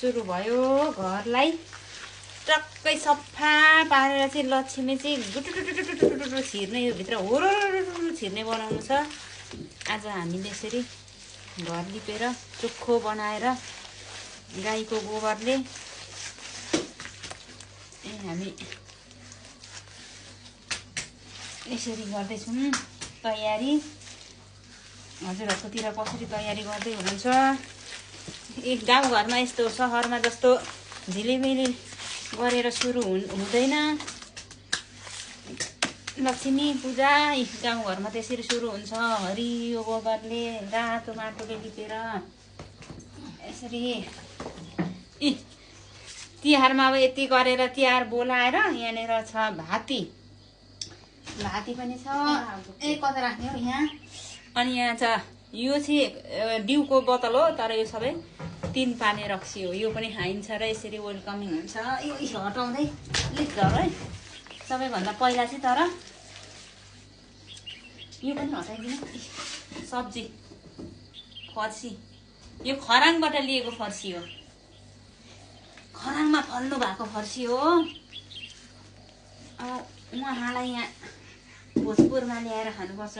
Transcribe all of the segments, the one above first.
सुरु भयो। घरलाई टक्कै सफा पारेर चाहिँ लक्ष्मी चाहिँ गुटुटुटुटुटुटु छिर्ने, यो भित्र होरो छिर्ने बनाउनु छ। आज हामीले यसरी घर लिपेर चोखो बनाएर गाईको गोबरले हामी यसरी गर्दैछौँ तयारी। हजुरहरूकोतिर कसरी तयारी गर्दै हुनुहुन्छ? एक गाउँघरमा यस्तो सहरमा जस्तो झिलिमिली गरेर सुरु हुँदैन लक्ष्मी पूजा। गाउँघरमा त्यसरी सुरु हुन्छ, हरियो गोबरले रातो माटोले लिपेर यसरी। तिहारमा अब यति गरेर तिहार बोलाएर यहाँनिर छ भाती पनि छ। कता राख्ने हो यहाँ? अनि यहाँ छ यो चाहिँ डिउको बोतल हो, तर यो सबै 3 पाने रक्सी हो। यो पनि खाइन्छ र यसरी वेलकमिङ हुन्छ। यो हटाउँदै अलिक झर है सबैभन्दा पहिला चाहिँ। तर यो पनि हटाइदिनु। सब्जी फर्सी, यो खराङबाट लिएको फर्सी हो, खराङमा फल्नु भएको फर्सी हो। अब उहाँलाई यहाँ भोजपुरमा ल्याएर खानुपर्छ,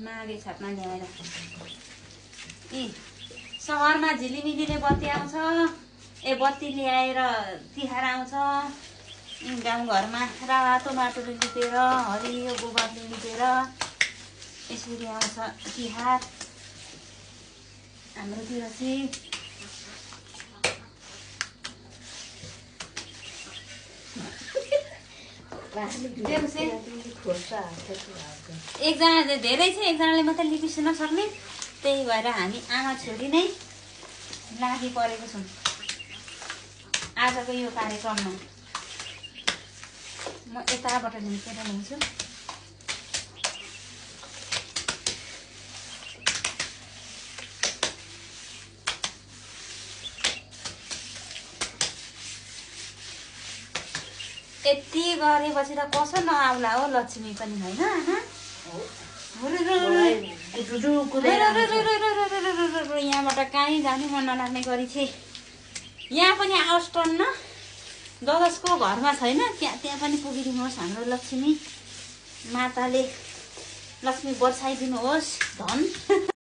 माघे छापमा ल्याएर। सहरमा झिलिमिलीले बत्ती आउँछ, बत्ती ल्याएर तिहार आउँछ। गाउँघरमा रातो माटोले लिपेर हरियो गोबरले लिपेर यसरी आउँछ तिहार हाम्रोतिर चाहिँ। एकजना धेरै छ, एकजनाले मात्रै लिपिस नसक्ने, त्यही भएर हामी आमा छोरी नै लागि परेको छौँ आजको यो कार्यक्रममा। म यताबाट लिपेर ल्याउँछु। यति गरेपछि त कसो नआउला हो लक्ष्मी पनि, होइन आमा? यहाँबाट कहीँ जानु मन नलाग्ने गरी चाहिँ यहाँ पनि आओस् टन्न। जसको घरमा छैन त्यहाँ पनि पुगिदिनुहोस्। हाम्रो लक्ष्मी माताले लक्ष्मी बर्साइदिनुहोस् धन।